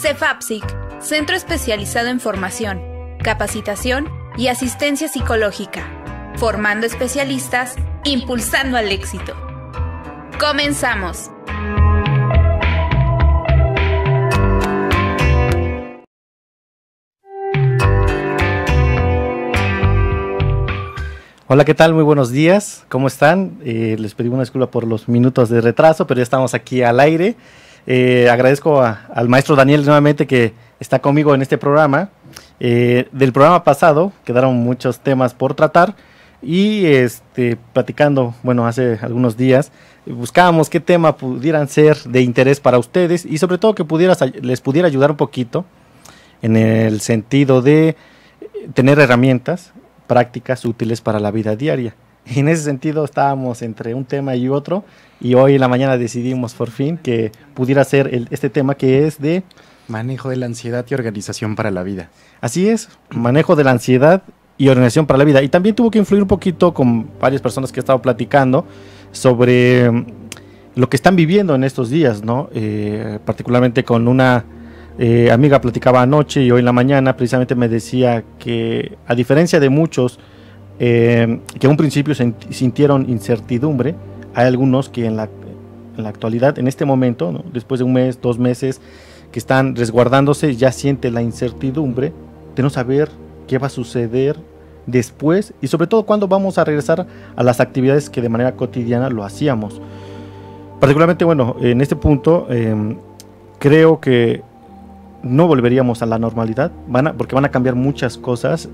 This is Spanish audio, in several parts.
CEFAPSIC, Centro Especializado en Formación, Capacitación y Asistencia Psicológica, formando especialistas, impulsando al éxito. ¡Comenzamos! Hola, ¿qué tal? Muy buenos días. ¿Cómo están? Les pedí una disculpa por los minutos de retraso, pero ya estamos aquí al aire. Agradezco al maestro Daniel nuevamente que está conmigo en este programa. Del programa pasado quedaron muchos temas por tratar y platicando, hace algunos días, buscábamos qué tema pudieran ser de interés para ustedes y sobre todo que les pudiera ayudar un poquito en el sentido de tener herramientas prácticas útiles para la vida diaria. En ese sentido estábamos entre un tema y otro y hoy en la mañana decidimos por fin que pudiera ser este tema que es de manejo de la ansiedad y organización para la vida. Así es, manejo de la ansiedad y organización para la vida. Y también tuvo que influir un poquito con varias personas que he estado platicando sobre lo que están viviendo en estos días, ¿no? Particularmente con una amiga platicaba anoche y hoy en la mañana precisamente me decía que a diferencia de muchos que en un principio sintieron incertidumbre, hay algunos que en la actualidad, en este momento, ¿no? Después de un mes, 2 meses que están resguardándose, ya sienten la incertidumbre de no saber qué va a suceder después y sobre todo cuándo vamos a regresar a las actividades que de manera cotidiana lo hacíamos. Particularmente, en este punto creo que no volveríamos a la normalidad, porque van a cambiar muchas cosas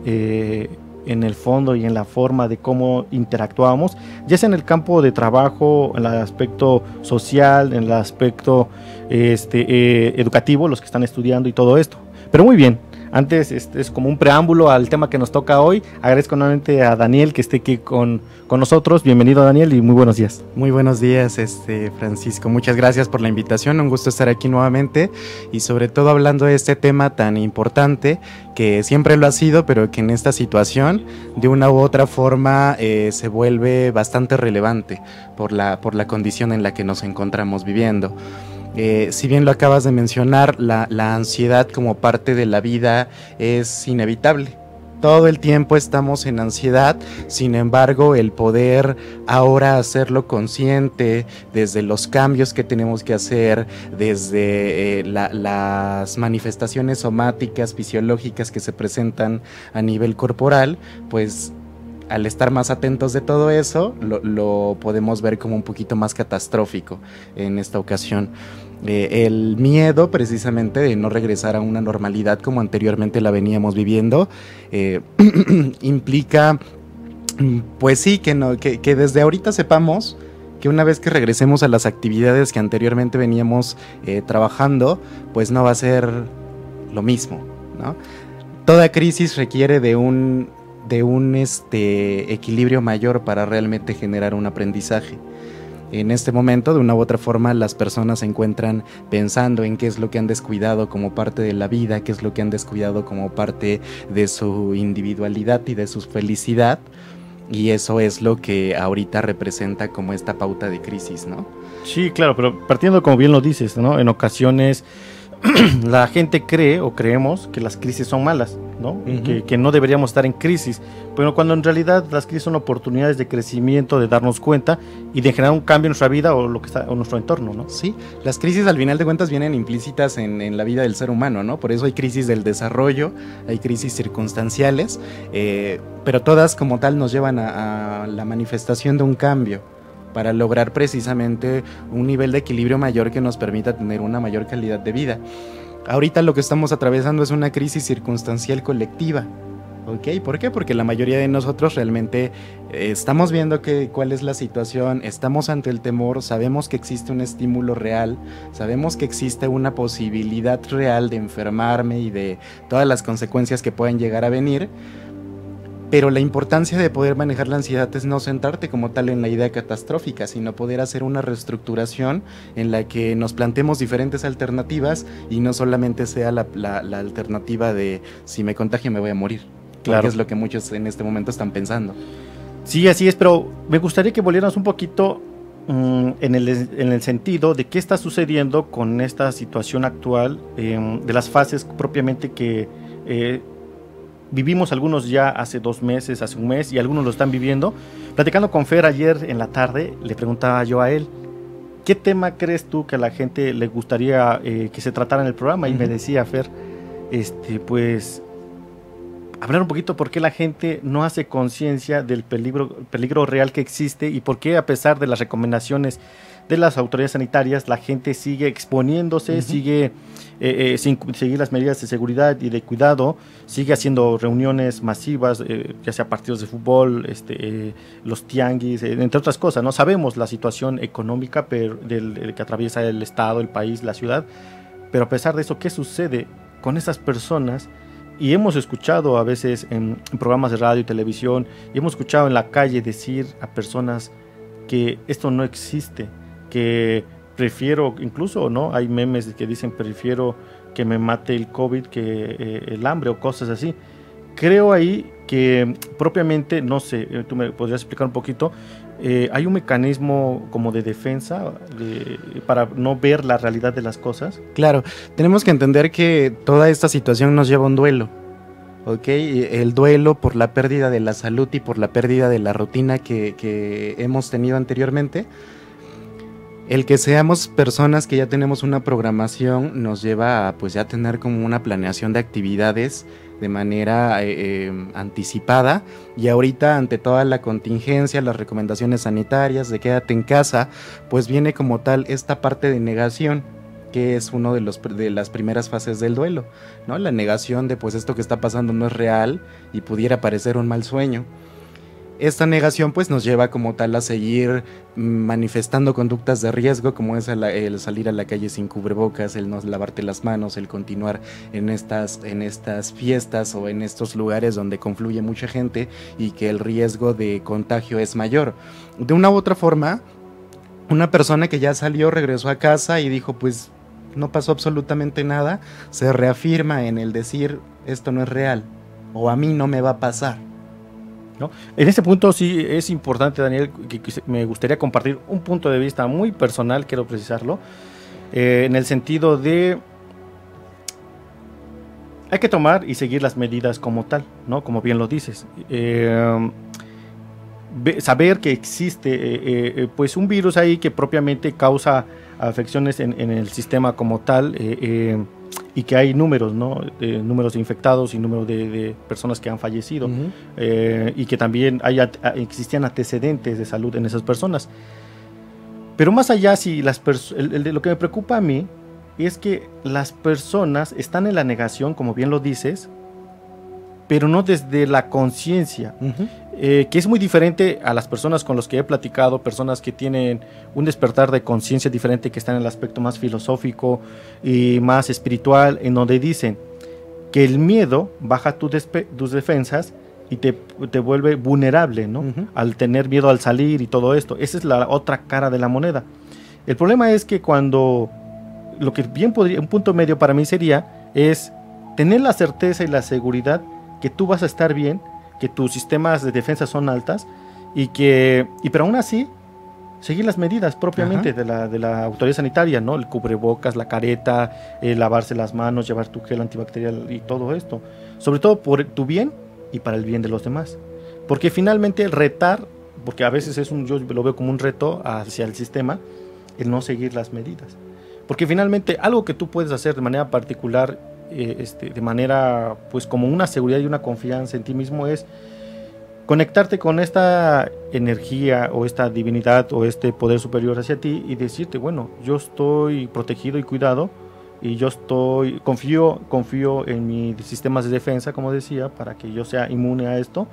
en el fondo y en la forma de cómo interactuamos, ya sea en el campo de trabajo, en el aspecto social, en el aspecto educativo, los que están estudiando y todo esto. Pero muy bien, antes es como un preámbulo al tema que nos toca hoy. Agradezco nuevamente a Daniel que esté aquí con nosotros. Bienvenido, Daniel, y muy buenos días. Muy buenos días, Francisco. Muchas gracias por la invitación. Un gusto estar aquí nuevamente y sobre todo hablando de este tema tan importante que siempre lo ha sido, pero que en esta situación de una u otra forma se vuelve bastante relevante por la condición en la que nos encontramos viviendo. Si bien lo acabas de mencionar, la ansiedad como parte de la vida es inevitable. Todo el tiempo estamos en ansiedad, sin embargo, el poder ahora hacerlo consciente desde los cambios que tenemos que hacer, desde las manifestaciones somáticas, fisiológicas que se presentan a nivel corporal, pues al estar más atentos de todo eso, lo podemos ver como un poquito más catastrófico en esta ocasión. El miedo precisamente de no regresar a una normalidad como anteriormente la veníamos viviendo implica, pues sí, que desde ahorita sepamos que una vez que regresemos a las actividades que anteriormente veníamos trabajando, pues no va a ser lo mismo, ¿no? Toda crisis requiere de un equilibrio mayor para realmente generar un aprendizaje. En este momento, de una u otra forma, las personas se encuentran pensando en qué es lo que han descuidado como parte de la vida, qué es lo que han descuidado como parte de su individualidad y de su felicidad, y eso es lo que ahorita representa como esta pauta de crisis, ¿no? Sí, claro, pero partiendo como bien lo dices, ¿no? En ocasiones la gente cree o creemos que las crisis son malas, ¿no? Uh-huh. Que no deberíamos estar en crisis, pero cuando en realidad las crisis son oportunidades de crecimiento, de darnos cuenta y de generar un cambio en nuestra vida o nuestro entorno, ¿no? Sí, las crisis al final de cuentas vienen implícitas en la vida del ser humano, ¿no? Por eso hay crisis del desarrollo, hay crisis circunstanciales, pero todas como tal nos llevan a la manifestación de un cambio, para lograr precisamente un nivel de equilibrio mayor que nos permita tener una mayor calidad de vida. Ahorita lo que estamos atravesando es una crisis circunstancial colectiva, ¿ok? ¿Por qué? Porque la mayoría de nosotros realmente estamos viendo cuál es la situación, estamos ante el temor, sabemos que existe un estímulo real, sabemos que existe una posibilidad real de enfermarme y de todas las consecuencias que puedan llegar a venir. Pero la importancia de poder manejar la ansiedad es no centrarte como tal en la idea catastrófica, sino poder hacer una reestructuración en la que nos planteemos diferentes alternativas y no solamente sea la alternativa de si me contagio me voy a morir, claro, porque es lo que muchos en este momento están pensando. Sí, así es, pero me gustaría que volviéramos un poquito en el sentido de qué está sucediendo con esta situación actual, de las fases propiamente que vivimos algunos ya hace 2 meses, hace un mes, y algunos lo están viviendo. Platicando con Fer ayer en la tarde, le preguntaba yo a él, ¿qué tema crees tú que a la gente le gustaría que se tratara en el programa? Y me decía Fer, pues hablar un poquito por qué la gente no hace conciencia del peligro real que existe, y por qué, a pesar de las recomendaciones de las autoridades sanitarias, la gente sigue exponiéndose, sigue sin seguir las medidas de seguridad y de cuidado, sigue haciendo reuniones masivas, ya sea partidos de fútbol, los tianguis, entre otras cosas, ¿no? Sabemos la situación económica que atraviesa el estado, el país, la ciudad, pero a pesar de eso, ¿qué sucede con esas personas? Y hemos escuchado a veces en programas de radio y televisión, y hemos escuchado en la calle decir a personas que esto no existe, que prefiero, incluso, ¿no? Hay memes que dicen prefiero que me mate el COVID que el hambre, o cosas así. Creo ahí que propiamente, no sé, tú me podrías explicar un poquito, hay un mecanismo como de defensa para no ver la realidad de las cosas. Claro, tenemos que entender que toda esta situación nos lleva a un duelo, ¿ok? El duelo por la pérdida de la salud y por la pérdida de la rutina que hemos tenido anteriormente. El que seamos personas que ya tenemos una programación nos lleva a, pues, ya tener como una planeación de actividades de manera anticipada, y ahorita, ante toda la contingencia, las recomendaciones sanitarias de quédate en casa, pues viene como tal esta parte de negación, que es uno de las primeras fases del duelo, ¿no? La negación de, pues, esto que está pasando no es real y pudiera parecer un mal sueño. Esta negación, pues, nos lleva como tal a seguir manifestando conductas de riesgo, como es el salir a la calle sin cubrebocas, el no lavarte las manos, el continuar en estas fiestas o en estos lugares donde confluye mucha gente y que el riesgo de contagio es mayor. De una u otra forma, una persona que ya salió, regresó a casa y dijo, pues, no pasó absolutamente nada, se reafirma en el decir, esto no es real, o a mí no me va a pasar, ¿no? En este punto sí es importante, Daniel, que me gustaría compartir un punto de vista muy personal, quiero precisarlo, en el sentido de hay que tomar y seguir las medidas como tal, ¿no? Como bien lo dices, saber que existe pues un virus ahí que propiamente causa afecciones en el sistema como tal, y que hay números, ¿no? Números de infectados y números de personas que han fallecido, y que también existían antecedentes de salud en esas personas. Pero más allá, si lo que me preocupa a mí es que las personas están en la negación, como bien lo dices, pero no desde la conciencia, que es muy diferente a las personas con las que he platicado, personas que tienen un despertar de conciencia diferente, que están en el aspecto más filosófico y más espiritual, en donde dicen que el miedo baja tus defensas y te vuelve vulnerable, ¿no? Al tener miedo al salir y todo esto. Esa es la otra cara de la moneda. El problema es que cuando, lo que bien podría, un punto medio para mí sería, es tener la certeza y la seguridad que tú vas a estar bien, que tus sistemas de defensa son altas, pero aún así seguir las medidas propiamente de la autoridad sanitaria, ¿no? El cubrebocas, la careta, lavarse las manos, llevar tu gel antibacterial y todo esto, sobre todo por tu bien y para el bien de los demás, porque finalmente el retar, porque a veces yo lo veo como un reto hacia el sistema, el no seguir las medidas, porque finalmente algo que tú puedes hacer de manera particular, de manera, pues, como una seguridad y una confianza en ti mismo, es conectarte con esta energía o esta divinidad o este poder superior hacia ti y decirte, bueno, yo estoy protegido y cuidado, y yo confío en mis sistemas de defensa, como decía, para que yo sea inmune a esto,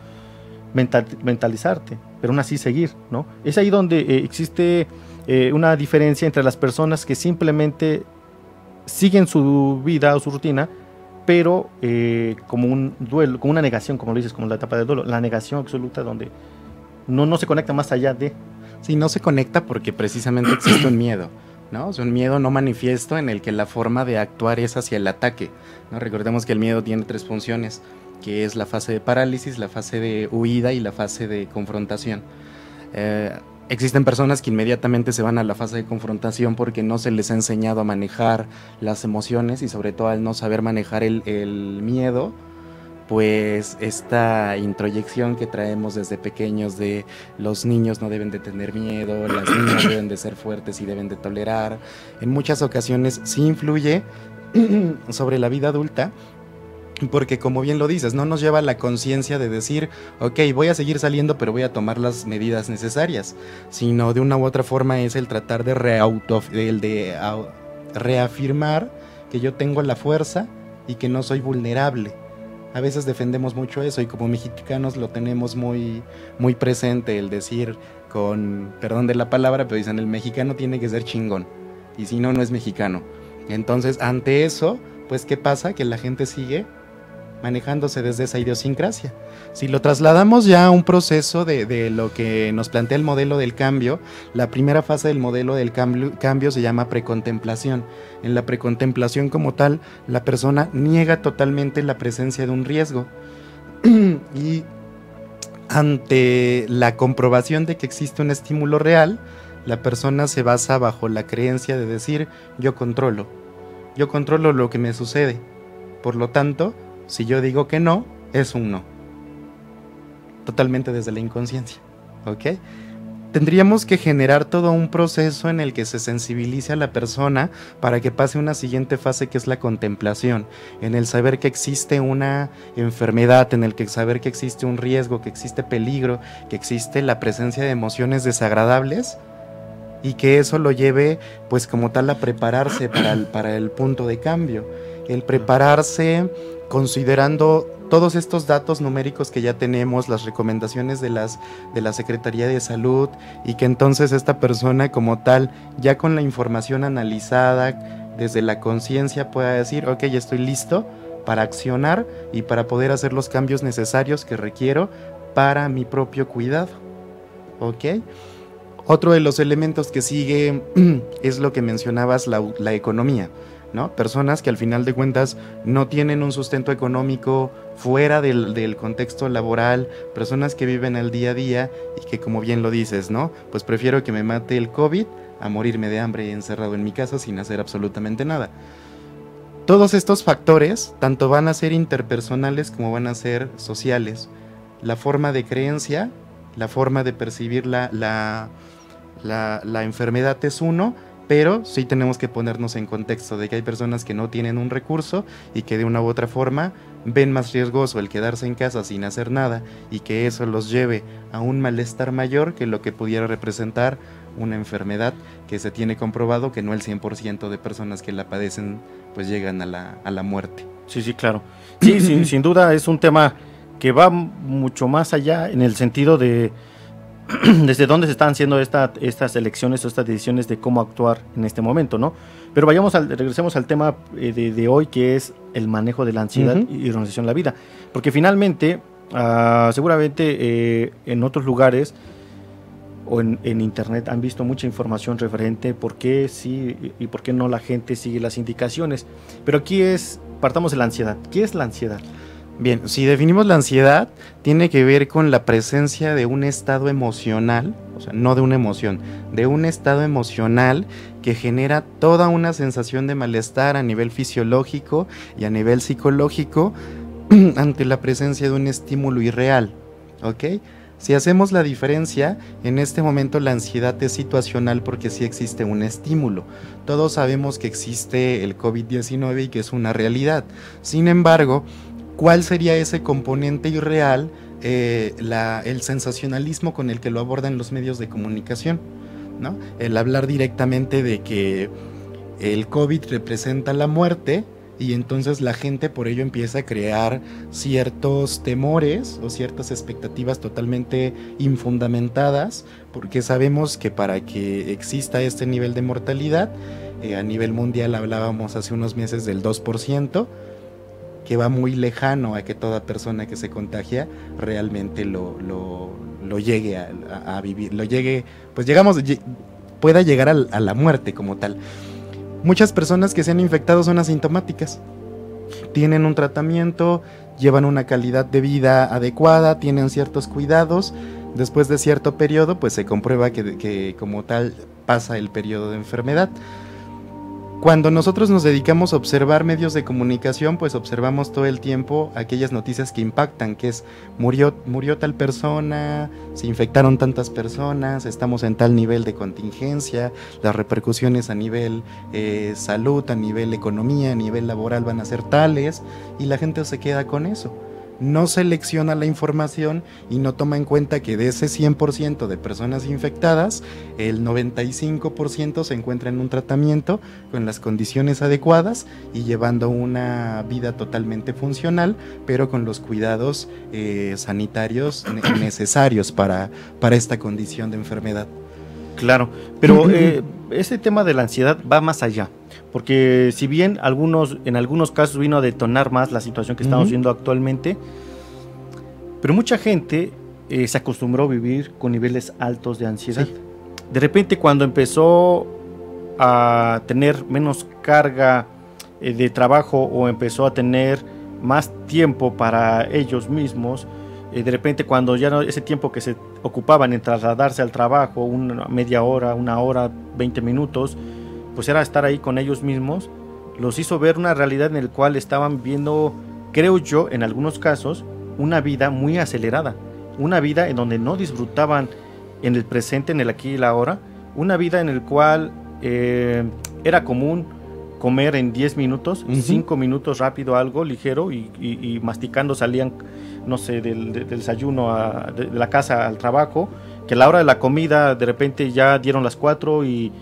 mentalizarte, pero aún así seguir, ¿no? Es ahí donde existe una diferencia entre las personas que simplemente siguen su vida o su rutina, pero como un duelo, como una negación, como lo dices, como la etapa del duelo, la negación absoluta, donde no se conecta más allá de... Sí, no se conecta porque precisamente existe un miedo, ¿no? Es un miedo no manifiesto en el que la forma de actuar es hacia el ataque, ¿no? Recordemos que el miedo tiene 3 funciones, que es la fase de parálisis, la fase de huida y la fase de confrontación. Existen personas que inmediatamente se van a la fase de confrontación porque no se les ha enseñado a manejar las emociones y sobre todo al no saber manejar el miedo, pues esta introyección que traemos desde pequeños de los niños no deben de tener miedo, las niñas deben de ser fuertes y deben de tolerar, en muchas ocasiones sí influye sobre la vida adulta. Porque como bien lo dices, no nos lleva a la conciencia de decir, ok, voy a seguir saliendo pero voy a tomar las medidas necesarias, sino de una u otra forma es el tratar de reafirmar que yo tengo la fuerza y que no soy vulnerable. A veces defendemos mucho eso y como mexicanos lo tenemos muy, muy presente, el decir, con perdón de la palabra, pero dicen el mexicano tiene que ser chingón y si no, no es mexicano. Entonces ante eso, pues ¿qué pasa? Que la gente sigue manejándose desde esa idiosincrasia. Si lo trasladamos ya a un proceso de lo que nos plantea el modelo del cambio, la primera fase del modelo del cambio se llama precontemplación. En la precontemplación como tal, la persona niega totalmente la presencia de un riesgo y ante la comprobación de que existe un estímulo real, la persona se basa bajo la creencia de decir yo controlo lo que me sucede, por lo tanto si yo digo que no, es un no. Totalmente desde la inconsciencia, ¿ok? Tendríamos que generar todo un proceso en el que se sensibilice a la persona para que pase una siguiente fase que es la contemplación, en el saber que existe una enfermedad, en el que saber que existe un riesgo, que existe peligro, que existe la presencia de emociones desagradables y que eso lo lleve pues como tal a prepararse para el punto de cambio. El prepararse considerando todos estos datos numéricos que ya tenemos, las recomendaciones de la Secretaría de Salud y que entonces esta persona como tal, ya con la información analizada desde la conciencia pueda decir, ok, ya estoy listo para accionar y para poder hacer los cambios necesarios que requiero para mi propio cuidado, ¿ok? Otro de los elementos que sigue es lo que mencionabas, la economía, ¿no? Personas que al final de cuentas no tienen un sustento económico fuera del contexto laboral, personas que viven al día a día y que como bien lo dices, ¿no? Pues prefiero que me mate el COVID a morirme de hambre encerrado en mi casa sin hacer absolutamente nada. Todos estos factores tanto van a ser interpersonales como van a ser sociales. La forma de creencia, la forma de percibir la enfermedad es uno, pero sí tenemos que ponernos en contexto de que hay personas que no tienen un recurso y que de una u otra forma ven más riesgoso el quedarse en casa sin hacer nada y que eso los lleve a un malestar mayor que lo que pudiera representar una enfermedad que se tiene comprobado que no el 100% de personas que la padecen pues llegan a la muerte. Sí, claro. Sí, sin duda es un tema que va mucho más allá en el sentido de desde dónde se están haciendo estas elecciones o estas decisiones de cómo actuar en este momento, ¿no? Pero regresemos al tema de hoy, que es el manejo de la ansiedad y organización de la vida. Porque finalmente, seguramente en otros lugares o en internet han visto mucha información referente por qué sí y por qué no la gente sigue las indicaciones. Pero aquí partamos de la ansiedad. ¿Qué es la ansiedad? Bien, si definimos la ansiedad, tiene que ver con la presencia de un estado emocional, o sea, no de una emoción, de un estado emocional que genera toda una sensación de malestar a nivel fisiológico y a nivel psicológico ante la presencia de un estímulo irreal, ¿ok? Si hacemos la diferencia, en este momento la ansiedad es situacional porque sí existe un estímulo. Todos sabemos que existe el COVID-19 y que es una realidad. Sin embargo, ¿cuál sería ese componente irreal, el sensacionalismo con el que lo abordan los medios de comunicación, ¿no? El hablar directamente de que el COVID representa la muerte y entonces la gente por ello empieza a crear ciertos temores o ciertas expectativas totalmente infundamentadas, porque sabemos que para que exista este nivel de mortalidad, a nivel mundial hablábamos hace unos meses del 2%, que va muy lejano a que toda persona que se contagia realmente lo llegue a vivir, pueda llegar a la muerte como tal. Muchas personas que se han infectado son asintomáticas, tienen un tratamiento, llevan una calidad de vida adecuada, tienen ciertos cuidados, Después de cierto periodo, pues se comprueba que como tal pasa el periodo de enfermedad. Cuando nosotros nos dedicamos a observar medios de comunicación, pues observamos todo el tiempo aquellas noticias que impactan, que es murió tal persona, se infectaron tantas personas, estamos en tal nivel de contingencia, las repercusiones a nivel salud, a nivel economía, a nivel laboral van a ser tales, y la gente se queda con eso. No selecciona la información y no toma en cuenta que de ese 100% de personas infectadas, el 95% se encuentra en un tratamiento con las condiciones adecuadas y llevando una vida totalmente funcional, pero con los cuidados sanitarios necesarios para esta condición de enfermedad. Claro, pero ese tema de la ansiedad va más allá, porque si bien en algunos casos vino a detonar más la situación que estamos viendo actualmente, pero mucha gente se acostumbró a vivir con niveles altos de ansiedad. Sí. De repente, cuando empezó a tener menos carga de trabajo o empezó a tener más tiempo para ellos mismos, de repente cuando ya no, ese tiempo que se ocupaban en trasladarse al trabajo, una media hora, 1 hora, 20 minutos, pues era estar ahí con ellos mismos, los hizo ver una realidad en la cual estaban viendo, creo yo, en algunos casos, una vida muy acelerada, una vida en donde no disfrutaban en el presente, en el aquí y la ahora, una vida en la cual era común comer en 10 minutos, 5 minutos rápido algo ligero y masticando salían, no sé, del desayuno de la casa al trabajo, que a la hora de la comida de repente ya dieron las 4 y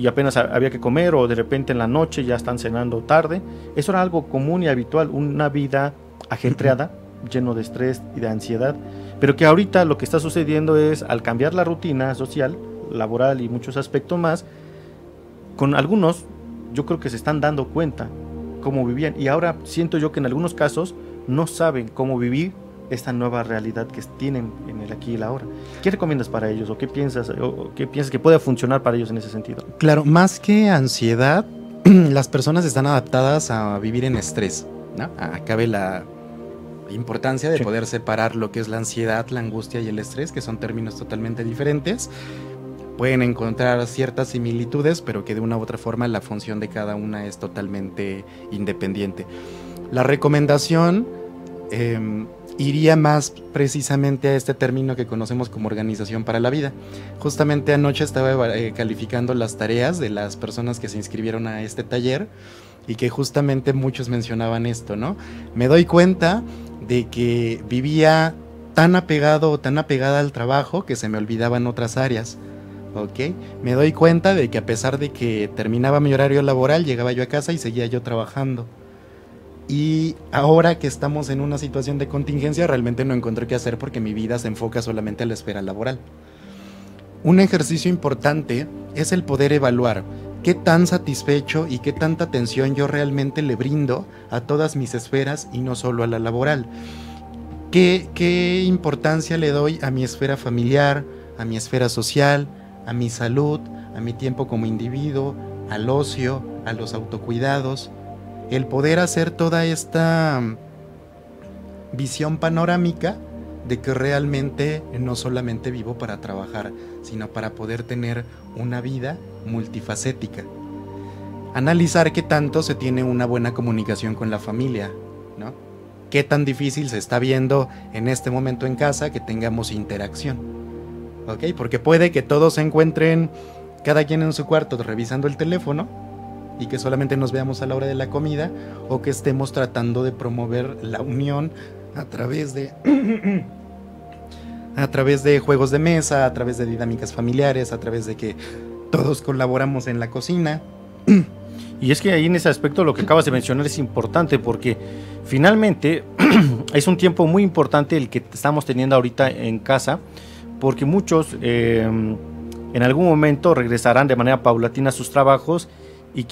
apenas había que comer, o de repente en la noche ya están cenando tarde. Eso era algo común y habitual, una vida ajetreada, lleno de estrés y de ansiedad, pero que ahorita lo que está sucediendo es, al cambiar la rutina social, laboral y muchos aspectos más, con algunos yo creo que se están dando cuenta cómo vivían, y ahora siento yo que en algunos casos no saben cómo vivir esta nueva realidad que tienen en el aquí y el ahora. ¿Qué recomiendas para ellos, o qué piensas que pueda funcionar para ellos en ese sentido? Claro, más que ansiedad, las personas están adaptadas a vivir en estrés, ¿no? Cabe la importancia de poder separar lo que es la ansiedad, la angustia y el estrés, que son términos totalmente diferentes. Pueden encontrar ciertas similitudes, pero que de una u otra forma la función de cada una es totalmente independiente. La recomendación iría más precisamente a este término que conocemos como organización para la vida. Justamente anoche estaba calificando las tareas de las personas que se inscribieron a este taller, y que justamente muchos mencionaban esto, ¿no? Me doy cuenta de que vivía tan apegado o tan apegada al trabajo que se me olvidaban otras áreas. ¿Ok? Me doy cuenta de que a pesar de que terminaba mi horario laboral, llegaba yo a casa y seguía yo trabajando. Y ahora que estamos en una situación de contingencia, realmente no encontré qué hacer porque mi vida se enfoca solamente a la esfera laboral. Un ejercicio importante es el poder evaluar qué tan satisfecho y qué tanta atención yo realmente le brindo a todas mis esferas y no solo a la laboral. ¿Qué importancia le doy a mi esfera familiar, a mi esfera social, a mi salud, a mi tiempo como individuo, al ocio, a los autocuidados? El poder hacer toda esta visión panorámica de que realmente no solamente vivo para trabajar, sino para poder tener una vida multifacética. Analizar qué tanto se tiene una buena comunicación con la familia, ¿no? Qué tan difícil se está viendo en este momento en casa que tengamos interacción. ¿Ok? Porque puede que todos se encuentren cada quien en su cuarto revisando el teléfono y que solamente nos veamos a la hora de la comida, o que estemos tratando de promover la unión a través de juegos de mesa, a través de dinámicas familiares, a través de que todos colaboramos en la cocina. Y es que ahí en ese aspecto lo que acabas de mencionar es importante, porque finalmente es un tiempo muy importante el que estamos teniendo ahorita en casa, porque muchos en algún momento regresarán de manera paulatina a sus trabajos,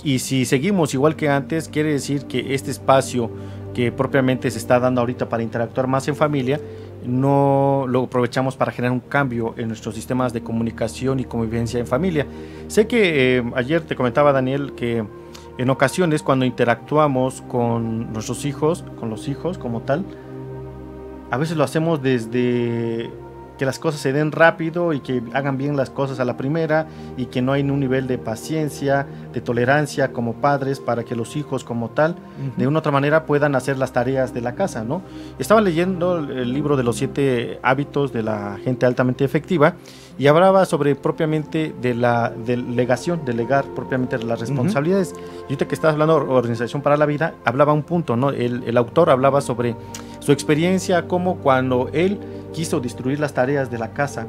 y si seguimos igual que antes, quiere decir que este espacio que propiamente se está dando ahorita para interactuar más en familia, no lo aprovechamos para generar un cambio en nuestros sistemas de comunicación y convivencia en familia. Sé que ayer te comentaba, Daniel, que en ocasiones cuando interactuamos con nuestros hijos, con los hijos como tal, a veces lo hacemos desde que las cosas se den rápido y que hagan bien las cosas a la primera y que no hay un nivel de paciencia, de tolerancia como padres para que los hijos como tal, de una u otra manera puedan hacer las tareas de la casa, ¿no? Estaba leyendo el libro de los 7 hábitos de la gente altamente efectiva y hablaba sobre propiamente de la delegación, delegar propiamente las responsabilidades. Y ahorita que estás hablando de Organización para la Vida, hablaba un punto, ¿no? El autor hablaba sobre su experiencia, como cuando él quiso distribuir las tareas de la casa,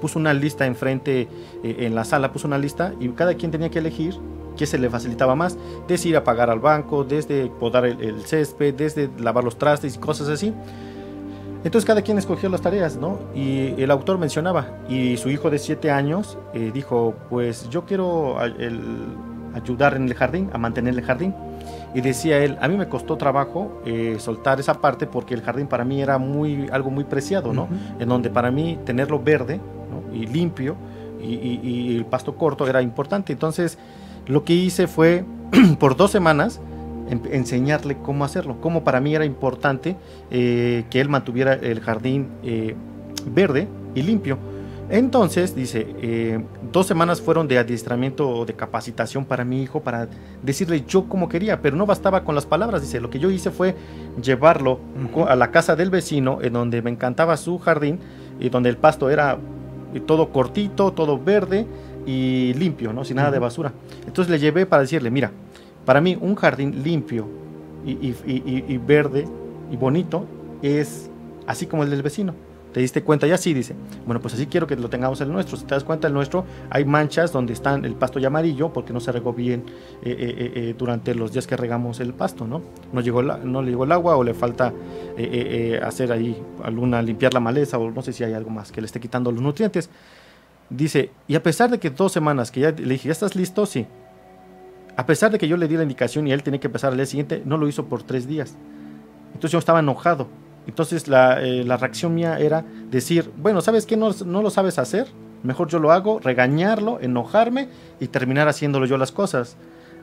puso una lista enfrente en la sala, puso una lista y cada quien tenía que elegir qué se le facilitaba más, desde ir a pagar al banco, desde podar el césped, desde lavar los trastes y cosas así. Entonces cada quien escogió las tareas, ¿no? Y el autor mencionaba, y su hijo de 7 años dijo, pues yo quiero ayudar en el jardín, a mantener el jardín. Y decía él, a mí me costó trabajo soltar esa parte porque el jardín para mí era algo muy preciado, ¿no? En donde para mí tenerlo verde, ¿no? Y limpio y el pasto corto era importante. Entonces lo que hice fue por 2 semanas enseñarle cómo hacerlo, cómo para mí era importante que él mantuviera el jardín verde y limpio. Entonces, dice, 2 semanas fueron de adiestramiento o de capacitación para mi hijo, para decirle yo cómo quería, pero no bastaba con las palabras. Dice, lo que yo hice fue llevarlo a la casa del vecino, en donde me encantaba su jardín, y donde el pasto era todo cortito, todo verde y limpio, ¿no? Sin nada de basura. Entonces le llevé para decirle, mira, para mí un jardín limpio y verde y bonito es así como el del vecino. ¿Te diste cuenta? Ya sí, dice. Bueno, pues así quiero que lo tengamos el nuestro. Si te das cuenta, el nuestro hay manchas donde está el pasto ya amarillo porque no se regó bien durante los días que regamos el pasto, ¿no? No le llegó el agua o le falta hacer ahí limpiar la maleza o no sé si hay algo más que le esté quitando los nutrientes. Dice, y a pesar de que 2 semanas que ya le dije, ¿ya estás listo? Sí. A pesar de que yo le di la indicación y él tenía que empezar al día siguiente, no lo hizo por 3 días. Entonces yo estaba enojado. Entonces la reacción mía era decir, bueno, ¿sabes qué? No lo sabes hacer, mejor yo lo hago, regañarlo, enojarme y terminar haciéndolo yo las cosas,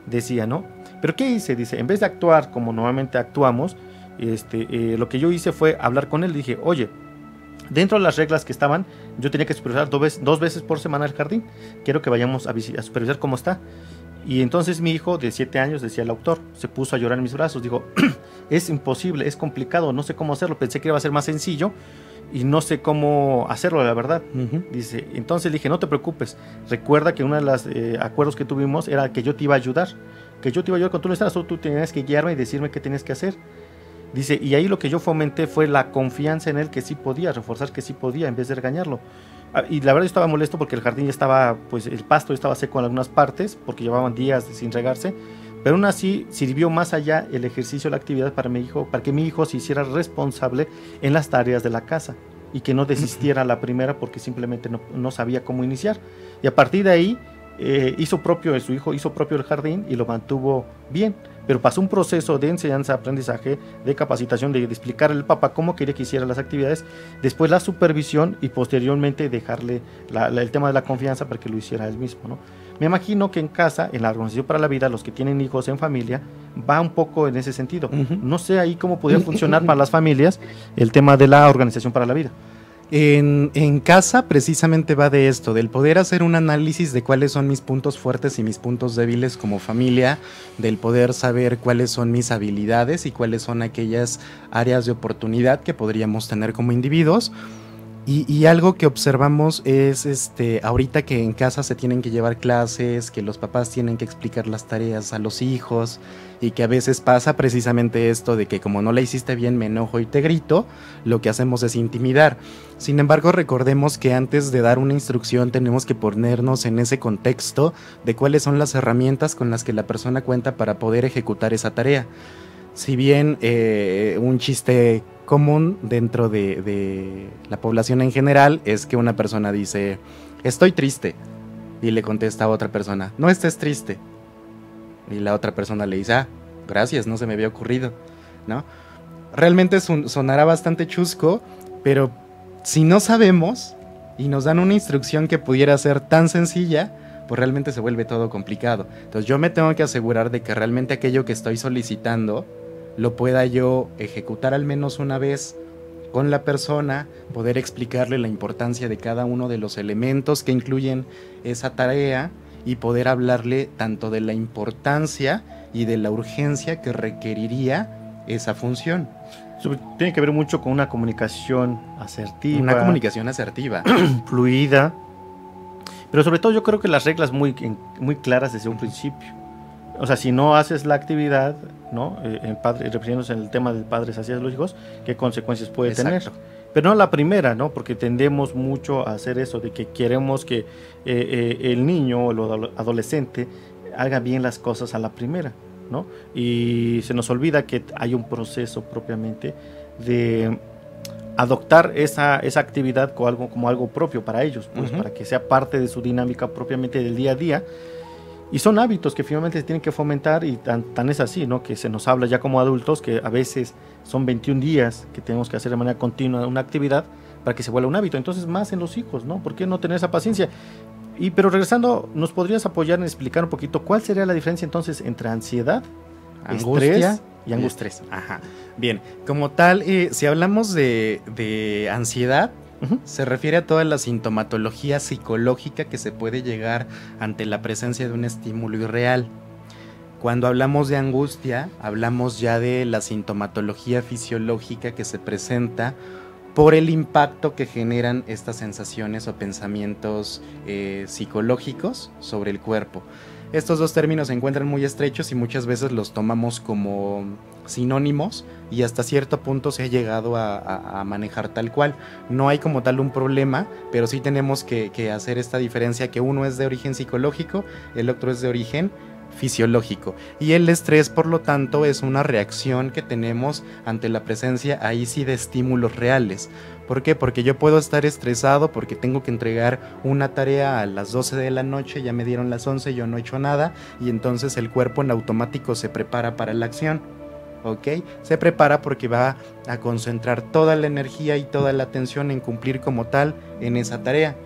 decía, ¿no? Pero ¿qué hice? Dice, en vez de actuar como normalmente actuamos, lo que yo hice fue hablar con él. Dije, oye, dentro de las reglas que estaban, yo tenía que supervisar 2 veces por semana el jardín, quiero que vayamos a supervisar cómo está. Y entonces mi hijo de 7 años, decía el autor, se puso a llorar en mis brazos. Digo, es imposible, es complicado, no sé cómo hacerlo. Pensé que iba a ser más sencillo y no sé cómo hacerlo, la verdad. Dice, entonces le dije, no te preocupes. Recuerda que uno de los acuerdos que tuvimos era que yo te iba a ayudar. Que yo te iba a ayudar cuando tú no estabas, solo tú tenías que guiarme y decirme qué tienes que hacer. Dice, y ahí lo que yo fomenté fue la confianza en él, que sí podía, reforzar que sí podía en vez de regañarlo. Y la verdad yo estaba molesto porque el jardín ya estaba, pues el pasto estaba seco en algunas partes porque llevaban días sin regarse, pero aún así sirvió más allá el ejercicio, la actividad para mi hijo, para que mi hijo se hiciera responsable en las tareas de la casa y que no desistiera a la primera porque simplemente no sabía cómo iniciar. Y a partir de ahí su hijo hizo propio el jardín y lo mantuvo bien. Pero pasó un proceso de enseñanza, aprendizaje, de capacitación, de explicarle al papá cómo quería que hiciera las actividades, después la supervisión y posteriormente dejarle el tema de la confianza para que lo hiciera él mismo, ¿no? Me imagino que en casa, en la Organización para la Vida, los que tienen hijos en familia, va un poco en ese sentido. No sé ahí cómo podría funcionar para las familias el tema de la Organización para la Vida. En casa precisamente va de esto, del poder hacer un análisis de cuáles son mis puntos fuertes y mis puntos débiles como familia, del poder saber cuáles son mis habilidades y cuáles son aquellas áreas de oportunidad que podríamos tener como individuos. Y algo que observamos es ahorita que en casa se tienen que llevar clases, que los papás tienen que explicar las tareas a los hijos y que a veces pasa precisamente esto de que como no la hiciste bien me enojo y te grito, lo que hacemos es intimidar. Sin embargo, recordemos que antes de dar una instrucción tenemos que ponernos en ese contexto de cuáles son las herramientas con las que la persona cuenta para poder ejecutar esa tarea. Si bien un chiste común dentro de la población en general es que una persona dice, estoy triste, y le contesta a otra persona, no estés triste, y la otra persona le dice, gracias, no se me había ocurrido, ¿no? Realmente sonará bastante chusco, pero si no sabemos y nos dan una instrucción que pudiera ser tan sencilla, pues realmente se vuelve todo complicado. Entonces yo me tengo que asegurar de que realmente aquello que estoy solicitando lo pueda yo ejecutar al menos una vez con la persona, poder explicarle la importancia de cada uno de los elementos que incluyen esa tarea y poder hablarle tanto de la importancia y de la urgencia que requeriría esa función. Tiene que ver mucho con una comunicación asertiva. Una comunicación asertiva. Fluida. Pero sobre todo yo creo que las reglas muy claras desde un principio. O sea, si no haces la actividad, ¿no? El padre, refiriéndose en el tema del padres hacia los hijos, ¿qué consecuencias puede tener? Pero no la primera, ¿no? Porque tendemos mucho a hacer eso, de que queremos que el niño o el adolescente haga bien las cosas a la primera, ¿no? Y se nos olvida que hay un proceso propiamente de adoptar esa actividad como algo propio para ellos, pues, para que sea parte de su dinámica propiamente del día a día. Y son hábitos que finalmente se tienen que fomentar, y tan es así, ¿no? Que se nos habla ya como adultos que a veces son 21 días que tenemos que hacer de manera continua una actividad para que se vuelva un hábito. Entonces, más en los hijos, ¿no? ¿Por qué no tener esa paciencia? Pero regresando, ¿nos podrías apoyar en explicar un poquito cuál sería la diferencia entonces entre ansiedad, angustia estrés y angustia? Ajá. Bien, como tal, si hablamos de ansiedad, se refiere a toda la sintomatología psicológica que se puede llegar ante la presencia de un estímulo irreal. Cuando hablamos de angustia, hablamos ya de la sintomatología fisiológica que se presenta por el impacto que generan estas sensaciones o pensamientos psicológicos sobre el cuerpo. Estos dos términos se encuentran muy estrechos y muchas veces los tomamos como sinónimos, y hasta cierto punto se ha llegado a manejar tal cual. No hay como tal un problema, pero sí tenemos que hacer esta diferencia, que uno es de origen psicológico, el otro es de origen fisiológico. Y el estrés, por lo tanto, es una reacción que tenemos ante la presencia, ahí sí, de estímulos reales. ¿Por qué? Porque yo puedo estar estresado porque tengo que entregar una tarea a las 12 de la noche, ya me dieron las 11, yo no he hecho nada, y entonces el cuerpo en automático se prepara para la acción. ¿Ok? Se prepara porque va a concentrar toda la energía y toda la atención en cumplir como tal en esa tarea.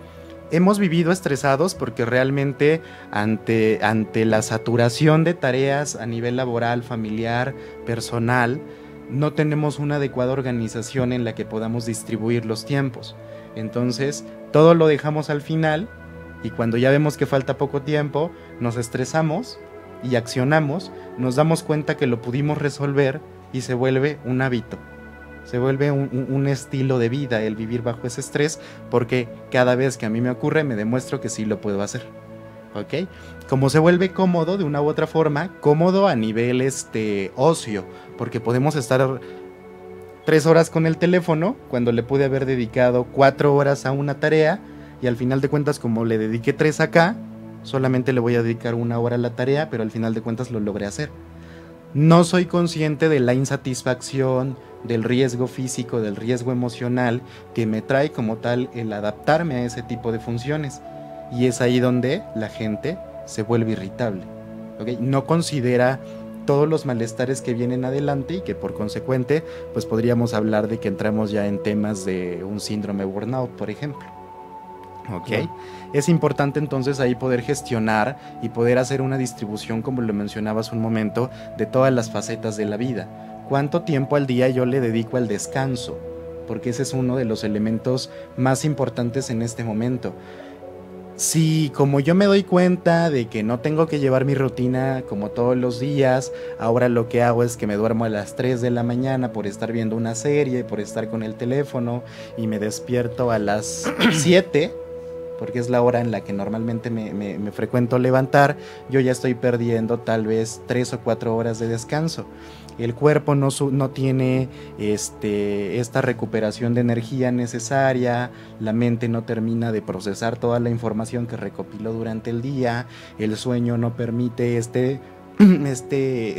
Hemos vivido estresados porque realmente ante la saturación de tareas a nivel laboral, familiar, personal, no tenemos una adecuada organización en la que podamos distribuir los tiempos. Entonces, todo lo dejamos al final, y cuando ya vemos que falta poco tiempo, nos estresamos y accionamos, nos damos cuenta que lo pudimos resolver y se vuelve un hábito. Se vuelve un estilo de vida el vivir bajo ese estrés, porque cada vez que a mí me ocurre me demuestro que sí lo puedo hacer. ¿Ok? Como se vuelve cómodo de una u otra forma, cómodo a nivel ocio, porque podemos estar 3 horas con el teléfono cuando le pude haber dedicado 4 horas a una tarea, y al final de cuentas, como le dediqué 3 acá, solamente le voy a dedicar 1 hora a la tarea, pero al final de cuentas lo logré hacer. No soy consciente de la insatisfacción, del riesgo físico, del riesgo emocional que me trae como tal el adaptarme a ese tipo de funciones. Y es ahí donde la gente se vuelve irritable. ¿Okay? No considera todos los malestares que vienen adelante, y que por consecuente pues podríamos hablar de que entramos ya en temas de un síndrome burnout, por ejemplo. ¿Ok? Es importante entonces ahí poder gestionar y poder hacer una distribución, como lo mencionabas un momento, de todas las facetas de la vida. ¿Cuánto tiempo al día yo le dedico al descanso? Porque ese es uno de los elementos más importantes en este momento. Si como yo me doy cuenta de que no tengo que llevar mi rutina como todos los días, ahora lo que hago es que me duermo a las 3 de la mañana por estar viendo una serie, por estar con el teléfono, y me despierto a las 7, porque es la hora en la que normalmente me frecuento levantar, yo ya estoy perdiendo tal vez 3 o 4 horas de descanso. El cuerpo no tiene esta recuperación de energía necesaria, la mente no termina de procesar toda la información que recopiló durante el día, el sueño no permite este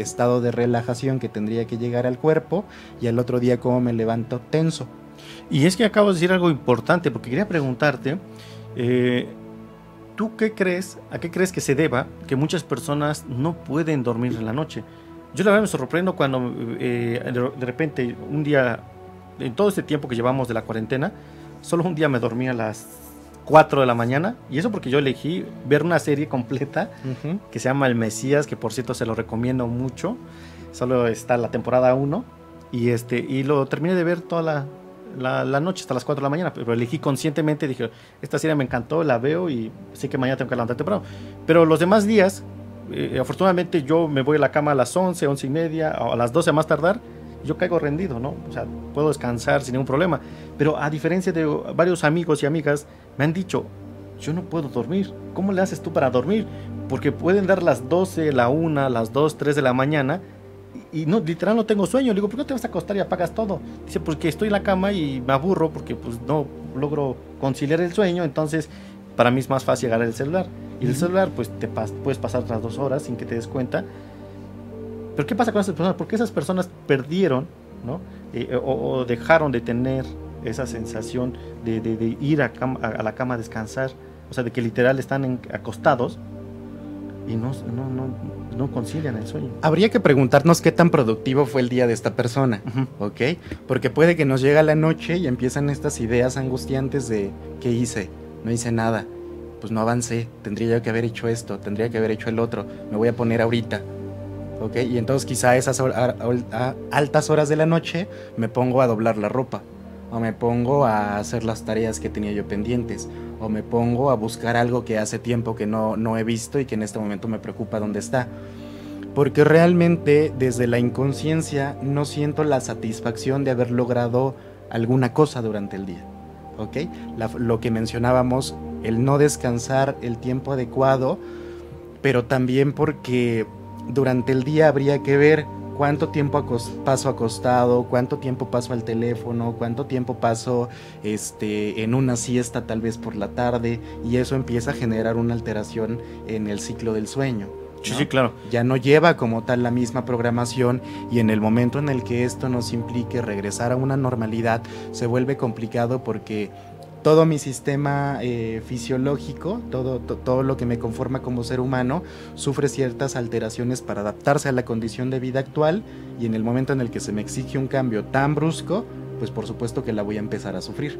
estado de relajación que tendría que llegar al cuerpo, y al otro día como me levanto tenso. Y es que acabo de decir algo importante, porque quería preguntarte, ¿tú qué crees, a qué crees que se deba que muchas personas no pueden dormir en la noche? Yo la verdad me sorprendo cuando de repente un día, en todo este tiempo que llevamos de la cuarentena, solo un día me dormí a las 4 de la mañana, y eso porque yo elegí ver una serie completa que se llama El Mesías, que por cierto se lo recomiendo mucho. Solo está la temporada 1 y lo terminé de ver toda la noche hasta las 4 de la mañana, pero elegí conscientemente, dije, esta serie me encantó, la veo y sé que mañana tengo que levantar temprano. Pero los demás días, afortunadamente yo me voy a la cama a las 11, 11 y media, a las 12 a más tardar, yo caigo rendido, ¿no? O sea, puedo descansar sin ningún problema. Pero a diferencia de varios amigos y amigas, me han dicho, yo no puedo dormir. ¿Cómo le haces tú para dormir? Porque pueden dar las 12, la 1, las 2, 3 de la mañana y no, literal no tengo sueño. Le digo, ¿por qué no te vas a acostar y apagas todo? Dice, porque estoy en la cama y me aburro porque pues no logro conciliar el sueño, entonces para mí es más fácil agarrar el celular. Y el celular pues puedes pasar otras 2 horas sin que te des cuenta. Pero ¿qué pasa con esas personas? Porque esas personas perdieron, ¿no? O dejaron de tener esa sensación de ir a la cama a descansar, o sea, de que literal están acostados y no concilian el sueño. Habría que preguntarnos qué tan productivo fue el día de esta persona, ¿ok? Porque puede que nos llegue la noche y empiezan estas ideas angustiantes de ¿qué hice? No hice nada, pues no avancé, tendría yo que haber hecho esto, tendría que haber hecho el otro, me voy a poner ahorita. ¿Ok? Y entonces quizá a esas altas horas de la noche me pongo a doblar la ropa, o me pongo a hacer las tareas que tenía yo pendientes, o me pongo a buscar algo que hace tiempo que no he visto y que en este momento me preocupa dónde está. Porque realmente desde la inconsciencia no siento la satisfacción de haber logrado alguna cosa durante el día. ¿Ok? Lo que mencionábamos, el no descansar el tiempo adecuado, pero también porque durante el día habría que ver cuánto tiempo paso acostado, cuánto tiempo paso al teléfono, cuánto tiempo paso en una siesta tal vez por la tarde, y eso empieza a generar una alteración en el ciclo del sueño, ¿no? Sí, claro. Ya no lleva como tal la misma programación, y en el momento en el que esto nos implique regresar a una normalidad se vuelve complicado porque todo mi sistema fisiológico, todo lo que me conforma como ser humano, sufre ciertas alteraciones para adaptarse a la condición de vida actual, y en el momento en el que se me exige un cambio tan brusco, pues por supuesto que la voy a empezar a sufrir.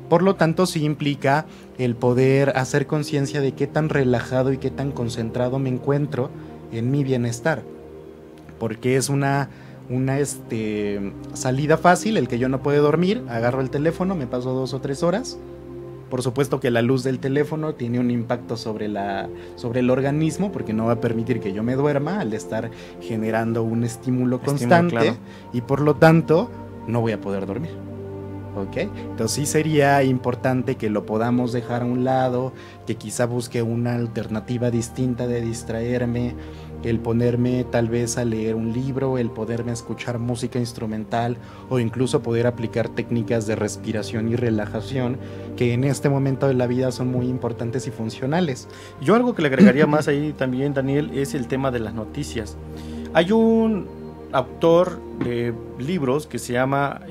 Por lo tanto, sí implica el poder hacer conciencia de qué tan relajado y qué tan concentrado me encuentro en mi bienestar, porque es una salida fácil el que yo no puedo dormir, agarro el teléfono, me paso 2 o 3 horas. Por supuesto que la luz del teléfono tiene un impacto sobre el organismo, porque no va a permitir que yo me duerma al estar generando un estímulo constante, claro. Y por lo tanto no voy a poder dormir. ¿Ok? Entonces sí sería importante que lo podamos dejar a un lado, que quizá busque una alternativa distinta de distraerme, el ponerme tal vez a leer un libro, el poderme escuchar música instrumental, o incluso poder aplicar técnicas de respiración y relajación que en este momento de la vida son muy importantes y funcionales. Yo algo que le agregaría más ahí también, Daniel, es el tema de las noticias. Hay un autor de libros que se llama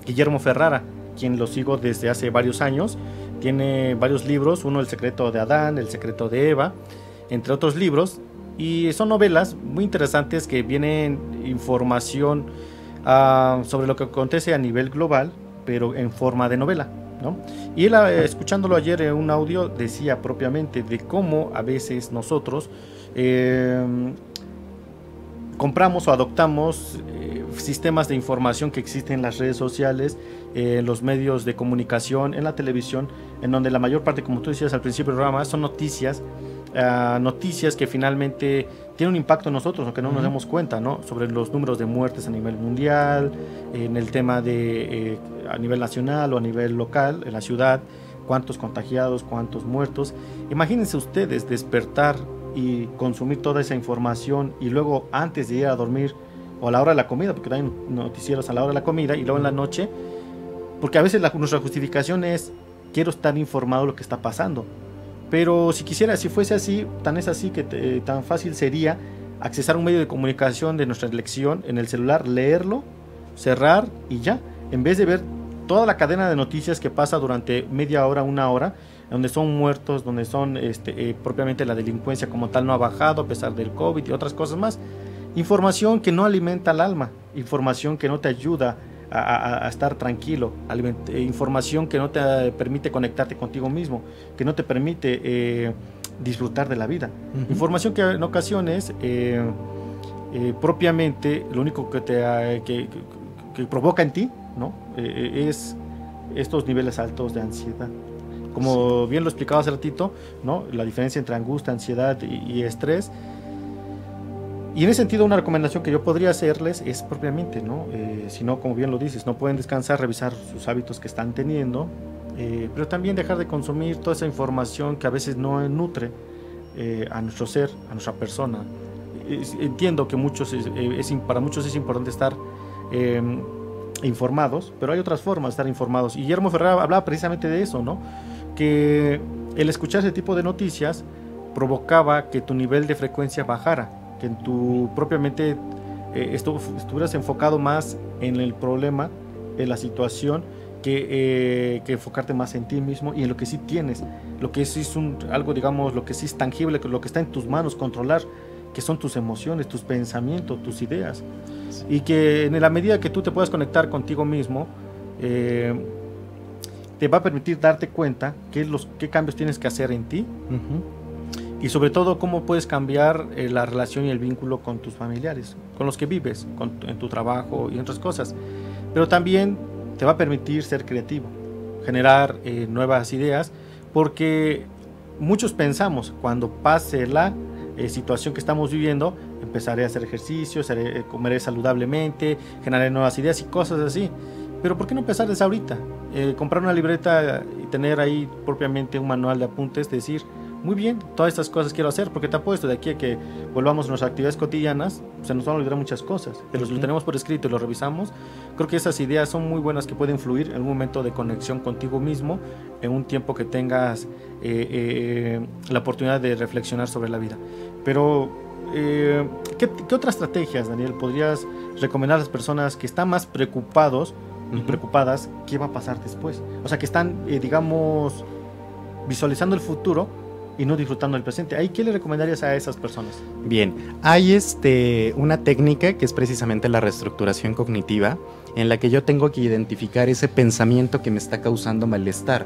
Guillermo Ferrara, quien lo sigo desde hace varios años. Tiene varios libros, uno El secreto de Adán, El secreto de Eva, entre otros libros. Y son novelas muy interesantes que vienen información sobre lo que acontece a nivel global, pero en forma de novela, ¿no? Y él, escuchándolo ayer en un audio, decía propiamente de cómo a veces nosotros compramos o adoptamos sistemas de información que existen en las redes sociales, en los medios de comunicación, en la televisión, en donde la mayor parte, como tú decías al principio del programa, son noticias que finalmente tienen un impacto en nosotros, aunque no nos demos cuenta, ¿no? Sobre los números de muertes a nivel mundial, en el tema de a nivel nacional o a nivel local, en la ciudad, cuántos contagiados, cuántos muertos. Imagínense ustedes despertar y consumir toda esa información, y luego antes de ir a dormir o a la hora de la comida, porque hay noticieros a la hora de la comida, y luego en la noche, porque a veces nuestra justificación es quiero estar informado de lo que está pasando. Pero si fuese así, tan es así que tan fácil sería accesar a un medio de comunicación de nuestra elección en el celular, leerlo, cerrar y ya, en vez de ver toda la cadena de noticias que pasa durante media hora, 1 hora, donde son muertos, donde son propiamente la delincuencia como tal no ha bajado a pesar del COVID y otras cosas más. Información que no alimenta al alma, información que no te ayuda a estar tranquilo, información que no te permite conectarte contigo mismo, que no te permite disfrutar de la vida. Información que en ocasiones propiamente lo único que provoca en ti, ¿no? es estos niveles altos de ansiedad. Como bien lo explicaba hace ratito, ¿no? La diferencia entre angustia, ansiedad y estrés. Y en ese sentido, una recomendación que yo podría hacerles es propiamente, ¿no? Si no, como bien lo dices, no pueden descansar, revisar sus hábitos que están teniendo, pero también dejar de consumir toda esa información que a veces no nutre a nuestro ser, a nuestra persona. Entiendo que para muchos es importante estar informados, pero hay otras formas de estar informados. Y Guillermo Ferrara hablaba precisamente de eso, ¿no? Que el escuchar ese tipo de noticias provocaba que tu nivel de frecuencia bajara, que en tu propiamente estuvieras enfocado más en el problema, en la situación, que enfocarte más en ti mismo y en lo que sí tienes, lo que sí es algo, digamos, lo que sí es tangible, lo que está en tus manos controlar, que son tus emociones, tus pensamientos, tus ideas. Y que en la medida que tú te puedas conectar contigo mismo, te va a permitir darte cuenta qué cambios tienes que hacer en ti. Y sobre todo, cómo puedes cambiar la relación y el vínculo con tus familiares, con los que vives, en tu trabajo y otras cosas. Pero también te va a permitir ser creativo, generar nuevas ideas, porque muchos pensamos, cuando pase la situación que estamos viviendo, empezaré a hacer ejercicio, comeré saludablemente, generaré nuevas ideas y cosas así. Pero ¿por qué no empezar desde ahorita? Comprar una libreta y tener ahí propiamente un manual de apuntes, decir, muy bien, todas estas cosas quiero hacer, porque te apuesto de aquí a que volvamos a nuestras actividades cotidianas, se nos van a olvidar muchas cosas, pero si lo tenemos por escrito y lo revisamos, creo que esas ideas son muy buenas, que pueden influir en un momento de conexión contigo mismo, en un tiempo que tengas la oportunidad de reflexionar sobre la vida. Pero, ¿qué otras estrategias, Daniel, podrías recomendar a las personas que están más preocupados y preocupadas qué va a pasar después? O sea, que están, digamos, visualizando el futuro y no disfrutando del presente. ¿Ahí qué le recomendarías a esas personas? Bien, hay una técnica que es precisamente la reestructuración cognitiva, en la que yo tengo que identificar ese pensamiento que me está causando malestar.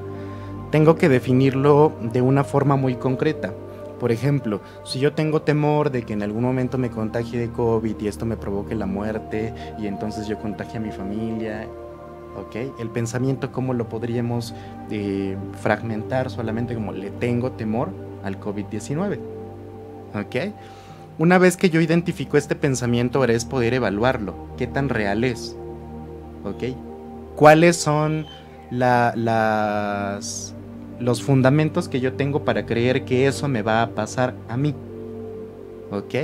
Tengo que definirlo de una forma muy concreta. Por ejemplo, si yo tengo temor de que en algún momento me contagie de COVID y esto me provoque la muerte y entonces yo contagie a mi familia, ¿ok? El pensamiento, ¿cómo lo podríamos fragmentar? Solamente como le tengo temor al COVID-19, ¿ok? Una vez que yo identifico este pensamiento, ahora es poder evaluarlo. ¿Qué tan real es? ¿Ok? ¿Cuáles son los fundamentos que yo tengo para creer que eso me va a pasar a mí? ¿Ok?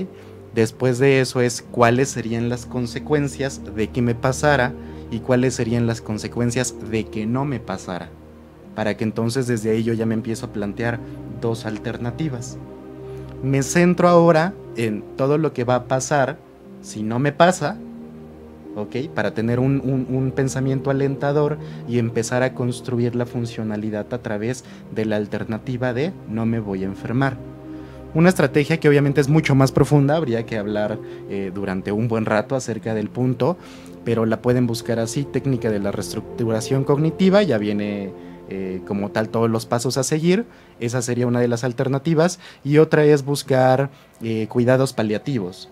Después de eso es cuáles serían las consecuencias de que me pasara y cuáles serían las consecuencias de que no me pasara, para que entonces desde ahí yo ya me empiezo a plantear dos alternativas. Me centro ahora en todo lo que va a pasar si no me pasa, ¿ok? Para tener un pensamiento alentador y empezar a construir la funcionalidad a través de la alternativa de no me voy a enfermar. Una estrategia que obviamente es mucho más profunda, habría que hablar durante un buen rato acerca del punto, pero la pueden buscar así, técnica de la reestructuración cognitiva, ya viene como tal todos los pasos a seguir. Esa sería una de las alternativas, y otra es buscar cuidados paliativos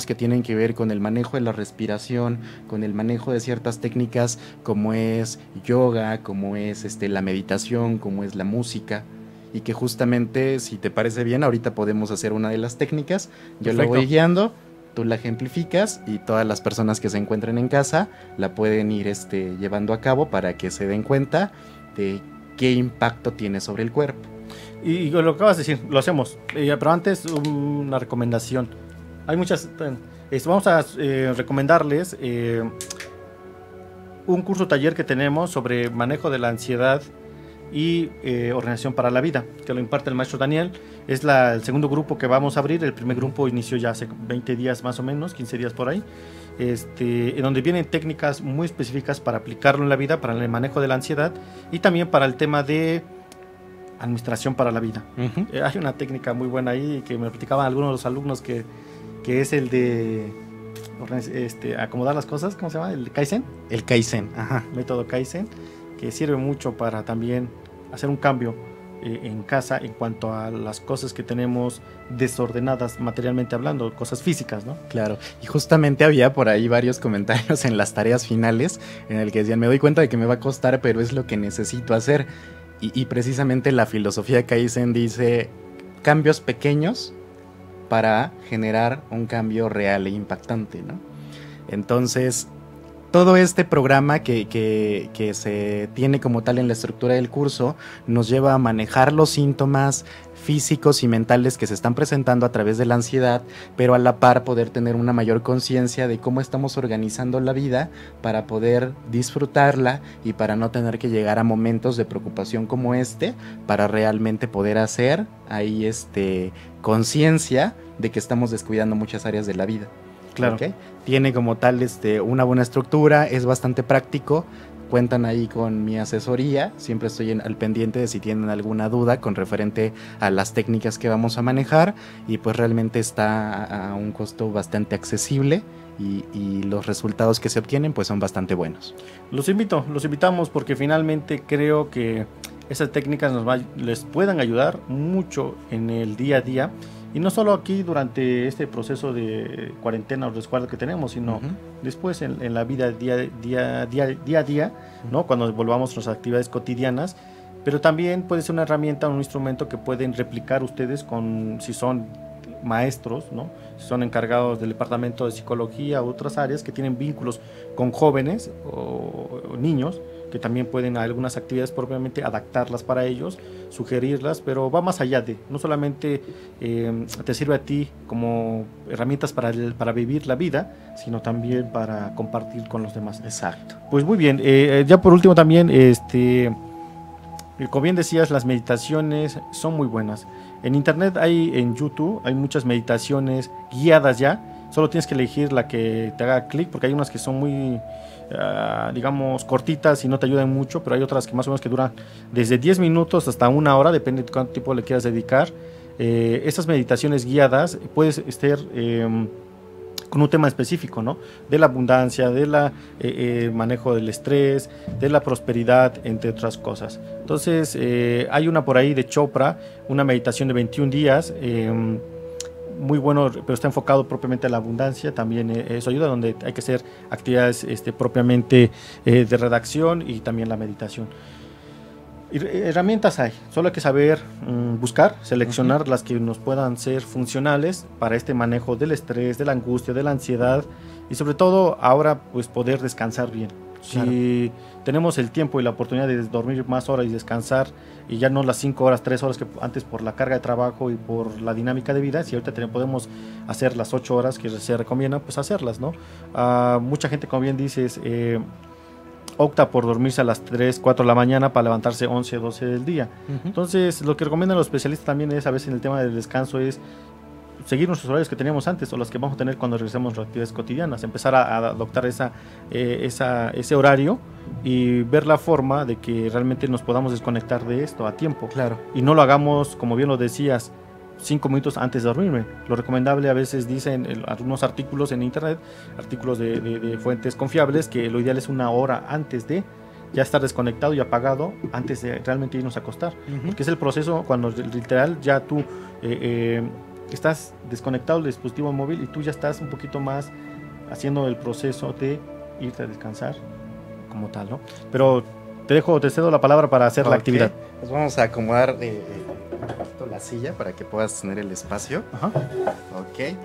que tienen que ver con el manejo de la respiración, con el manejo de ciertas técnicas como es yoga, como es la meditación, como es la música, y que justamente, si te parece bien, ahorita podemos hacer una de las técnicas. Yo la voy guiando, tú la ejemplificas y todas las personas que se encuentren en casa la pueden ir llevando a cabo para que se den cuenta de qué impacto tiene sobre el cuerpo. Y lo que acabas de decir, lo hacemos. Pero antes, una recomendación. Hay muchas... vamos a recomendarles un curso taller que tenemos sobre manejo de la ansiedad y Organización para la Vida, que lo imparte el maestro Daniel. Es el segundo grupo que vamos a abrir. El primer grupo inició ya hace 20 días más o menos, 15 días por ahí, en donde vienen técnicas muy específicas para aplicarlo en la vida, para el manejo de la ansiedad y también para el tema de administración para la vida. Hay una técnica muy buena ahí que me platicaban algunos de los alumnos que es el de acomodar las cosas. ¿Cómo se llama? ¿El Kaizen? El Kaizen, ajá. Método Kaizen, que sirve mucho para también hacer un cambio en casa en cuanto a las cosas que tenemos desordenadas materialmente hablando, cosas físicas, ¿no? Claro, y justamente había por ahí varios comentarios en las tareas finales en el que decían, me doy cuenta de que me va a costar, pero es lo que necesito hacer. Y precisamente la filosofía Kaizen dice cambios pequeños para generar un cambio real e impactante, ¿no? Entonces, todo este programa que se tiene como tal en la estructura del curso nos lleva a manejar los síntomas físicos y mentales que se están presentando a través de la ansiedad, pero a la par poder tener una mayor conciencia de cómo estamos organizando la vida para poder disfrutarla y para no tener que llegar a momentos de preocupación como para realmente poder hacer ahí conciencia de que estamos descuidando muchas áreas de la vida. Claro. ¿Okay? Tiene como tal una buena estructura, es bastante práctico. Cuentan ahí con mi asesoría, siempre estoy al pendiente de si tienen alguna duda con referente a las técnicas que vamos a manejar, y pues realmente está a un costo bastante accesible y los resultados que se obtienen pues son bastante buenos. Los invitamos porque finalmente creo que esas técnicas les puedan ayudar mucho en el día a día. Y no solo aquí durante este proceso de cuarentena o resguardo que tenemos, sino después en la vida día a día, ¿no? Cuando volvamos a nuestras actividades cotidianas. Pero también puede ser una herramienta, un instrumento que pueden replicar ustedes si son maestros, ¿no? Si son encargados del departamento de psicología u otras áreas que tienen vínculos con jóvenes o niños, que también pueden algunas actividades propiamente adaptarlas para ellos, sugerirlas, pero va más allá no solamente te sirve a ti como herramientas para vivir la vida, sino también para compartir con los demás. Exacto. Pues muy bien, ya por último también, como bien decías, las meditaciones son muy buenas. En internet en YouTube hay muchas meditaciones guiadas ya, solo tienes que elegir la que te haga clic, porque hay unas que son muy digamos cortitas y no te ayudan mucho, pero hay otras que más o menos que duran desde 10 minutos hasta 1 hora, depende de cuánto tiempo le quieras dedicar. Estas meditaciones guiadas puedes estar con un tema específico, ¿no? De la abundancia, de la manejo del estrés, de la prosperidad, entre otras cosas. Entonces hay una por ahí de Chopra, una meditación de 21 días, muy bueno, pero está enfocado propiamente a la abundancia. También eso ayuda, donde hay que hacer actividades propiamente de redacción y también la meditación. Herramientas hay, solo hay que saber buscar, seleccionar las que nos puedan ser funcionales para este manejo del estrés, de la angustia, de la ansiedad, y sobre todo ahora pues poder descansar bien. Claro. Si tenemos el tiempo y la oportunidad de dormir más horas y descansar, y ya no las 5 horas, 3 horas que antes por la carga de trabajo y por la dinámica de vida, si ahorita podemos hacer las 8 horas que se recomiendan, pues hacerlas, ¿no? Mucha gente, como bien dices, opta por dormirse a las 3, 4 de la mañana para levantarse 11, 12 del día. Entonces, lo que recomiendan los especialistas también es, a veces en el tema del descanso, es seguir nuestros horarios que teníamos antes o los que vamos a tener cuando regresemos a nuestras actividades cotidianas, empezar a adoptar ese horario y ver la forma de que realmente nos podamos desconectar de esto a tiempo. Claro. Y no lo hagamos, como bien lo decías, 5 minutos antes de dormirme. Lo recomendable, a veces dicen algunos artículos en internet, artículos de fuentes confiables, que lo ideal es 1 hora antes de ya estar desconectado y apagado antes de realmente irnos a acostar. Porque es el proceso cuando literal ya tú estás desconectado del dispositivo móvil y tú ya estás un poquito más haciendo el proceso de irte a descansar como tal, ¿no? Pero te cedo la palabra para hacer la actividad. Pues vamos a acomodar la silla para que puedas tener el espacio. Ajá. Ok.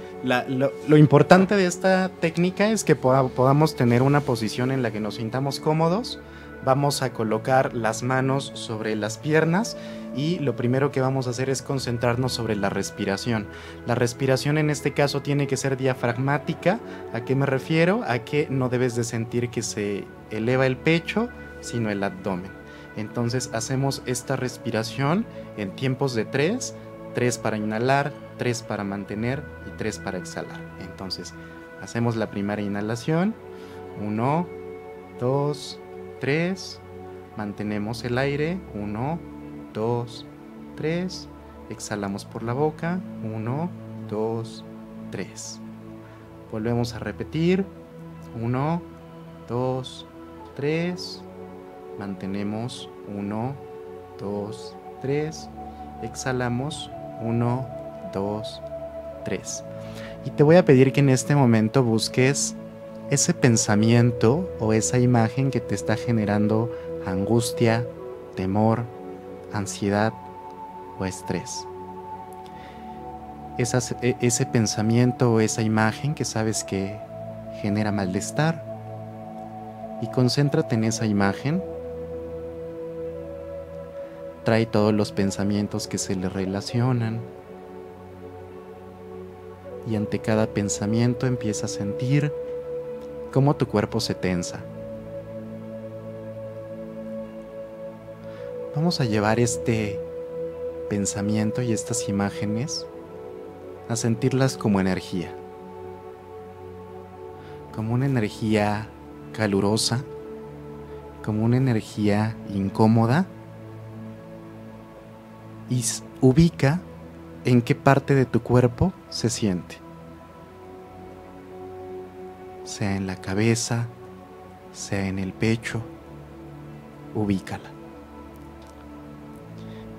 Lo importante de esta técnica es que podamos tener una posición en la que nos sintamos cómodos. Vamos a colocar las manos sobre las piernas y lo primero que vamos a hacer es concentrarnos sobre la respiración. La respiración en este caso tiene que ser diafragmática. ¿A qué me refiero? A que no debes de sentir que se eleva el pecho, sino el abdomen. Entonces hacemos esta respiración en tiempos de 3 para inhalar, 3 para mantener y 3 para exhalar. Entonces hacemos la primera inhalación, 1, 2, 3, mantenemos el aire, 1, 2, 3, exhalamos por la boca, 1, 2, 3. Volvemos a repetir, 1, 2, 3, mantenemos 1, 2, 3. Exhalamos. 1, 2, 3. Y te voy a pedir que en este momento busques ese pensamiento o esa imagen que te está generando angustia, temor, ansiedad o estrés. Ese pensamiento o esa imagen que sabes que genera malestar, y concéntrate en esa imagen. Trae todos los pensamientos que se le relacionan, y ante cada pensamiento empieza a sentir cómo tu cuerpo se tensa. Vamos a llevar este pensamiento y estas imágenes a sentirlas como energía, como una energía calurosa, como una energía incómoda, y ubica en qué parte de tu cuerpo se siente, sea en la cabeza, sea en el pecho. Ubícala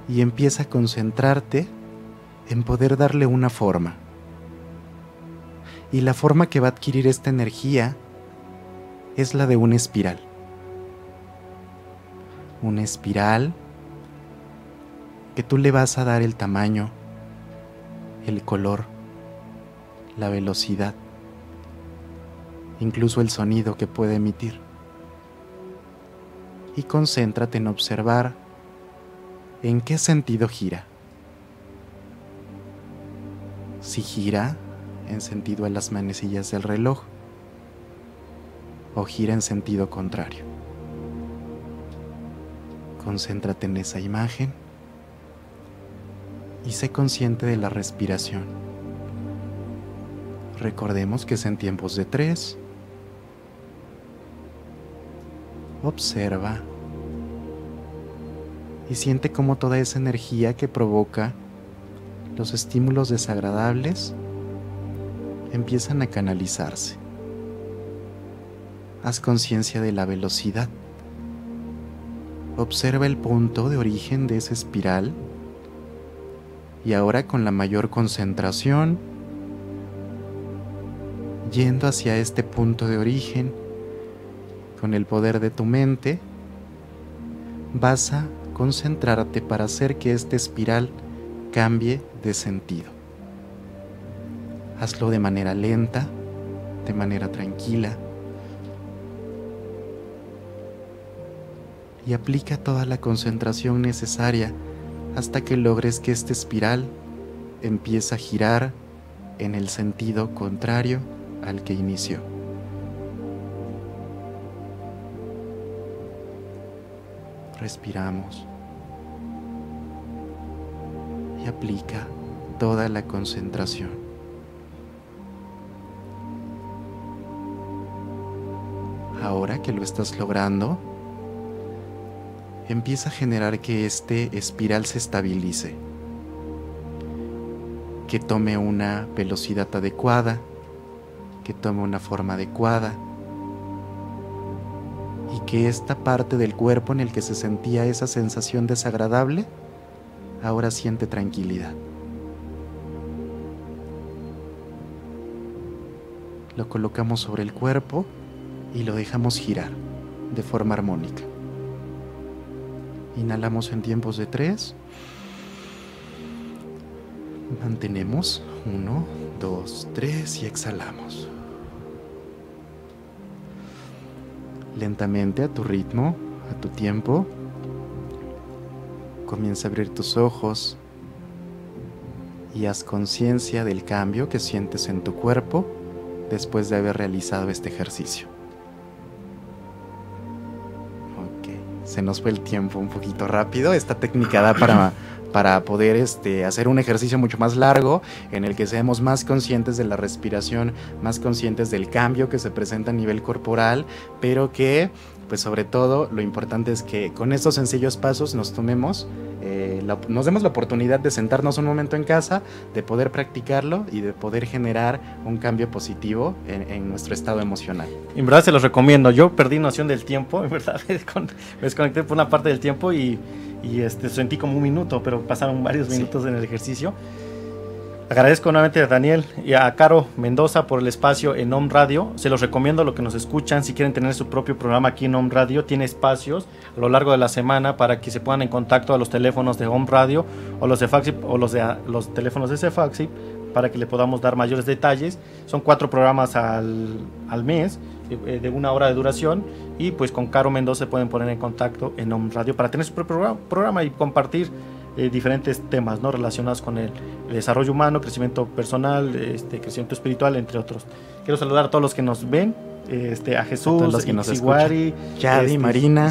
y empieza a concentrarte en poder darle una forma. Y la forma que va a adquirir esta energía es la de una espiral. Una espiral que tú le vas a dar el tamaño, el color, la velocidad, incluso el sonido que puede emitir. Y concéntrate en observar en qué sentido gira. Si gira en sentido a las manecillas del reloj o gira en sentido contrario. Concéntrate en esa imagen y sé consciente de la respiración. Recordemos que es en tiempos de 3. Observa y siente cómo toda esa energía que provoca los estímulos desagradables empiezan a canalizarse. Haz conciencia de la velocidad. Observa el punto de origen de esa espiral y ahora con la mayor concentración, yendo hacia este punto de origen, con el poder de tu mente, vas a concentrarte para hacer que esta espiral cambie de sentido. Hazlo de manera lenta, de manera tranquila, y aplica toda la concentración necesaria hasta que logres que esta espiral empiece a girar en el sentido contrario al que inició. Respiramos y aplica toda la concentración. Ahora que lo estás logrando, empieza a generar que este espiral se estabilice, que tome una velocidad adecuada, que tome una forma adecuada, y que esta parte del cuerpo en el que se sentía esa sensación desagradable, ahora siente tranquilidad. Lo colocamos sobre el cuerpo y lo dejamos girar de forma armónica. Inhalamos en tiempos de 3. Mantenemos 1, 2, 3 y exhalamos. Lentamente, a tu ritmo, a tu tiempo, comienza a abrir tus ojos y haz conciencia del cambio que sientes en tu cuerpo después de haber realizado este ejercicio. Se nos fue el tiempo un poquito rápido. Esta técnica da para poder hacer un ejercicio mucho más largo en el que seamos más conscientes de la respiración, más conscientes del cambio que se presenta a nivel corporal, pero que pues sobre todo lo importante es que con estos sencillos pasos nos demos la oportunidad de sentarnos un momento en casa, de poder practicarlo y de poder generar un cambio positivo en nuestro estado emocional. En verdad se los recomiendo. Yo perdí noción del tiempo, en verdad me desconecté por una parte del tiempo y sentí como un minuto, pero pasaron varios minutos en el ejercicio. Agradezco nuevamente a Daniel y a Caro Mendoza por el espacio en Home Radio. Se los recomiendo a los que nos escuchan. Si quieren tener su propio programa aquí en Home Radio, tiene espacios a lo largo de la semana para que se pongan en contacto a los teléfonos de Home Radio o los de Faxip o los teléfonos de Cefaxip para que le podamos dar mayores detalles. Son 4 programas al mes de 1 hora de duración y pues con Caro Mendoza se pueden poner en contacto en Home Radio para tener su propio programa y compartir diferentes temas, ¿no?, relacionados con el desarrollo humano, crecimiento personal, crecimiento espiritual, entre otros. Quiero saludar a todos los que nos ven, a Jesús, a todos los que nos Iguari, Yadi, Marina,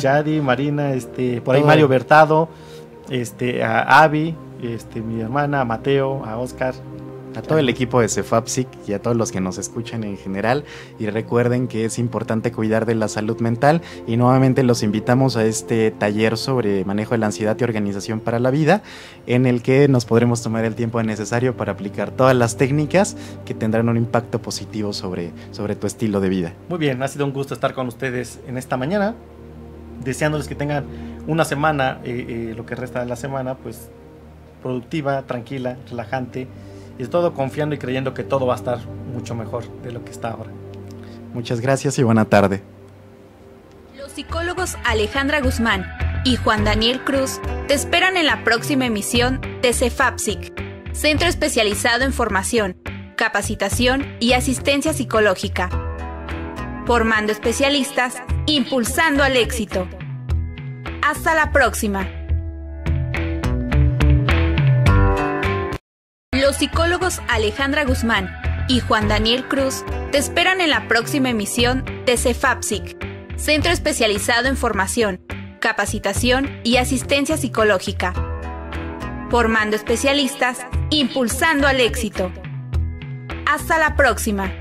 por ahí Mario Bertado, a Avi, mi hermana, a Mateo, a Oscar, a todo el equipo de Cefapsic y a todos los que nos escuchan en general, y recuerden que es importante cuidar de la salud mental y nuevamente los invitamos a este taller sobre manejo de la ansiedad y organización para la vida, en el que nos podremos tomar el tiempo necesario para aplicar todas las técnicas que tendrán un impacto positivo sobre tu estilo de vida. Muy bien, ha sido un gusto estar con ustedes en esta mañana, deseándoles que tengan una semana, lo que resta de la semana, pues productiva, tranquila, relajante, y todo confiando y creyendo que todo va a estar mucho mejor de lo que está ahora. Muchas gracias y buena tarde. Los psicólogos Alejandra Guzmán y Juan Daniel Cruz te esperan en la próxima emisión de Cefapsic, centro especializado en formación, capacitación y asistencia psicológica. Formando especialistas, impulsando al éxito. Hasta la próxima. Los psicólogos Alejandra Guzmán y Juan Daniel Cruz te esperan en la próxima emisión de Cefapsic, centro especializado en formación, capacitación y asistencia psicológica. Formando especialistas, impulsando al éxito. Hasta la próxima.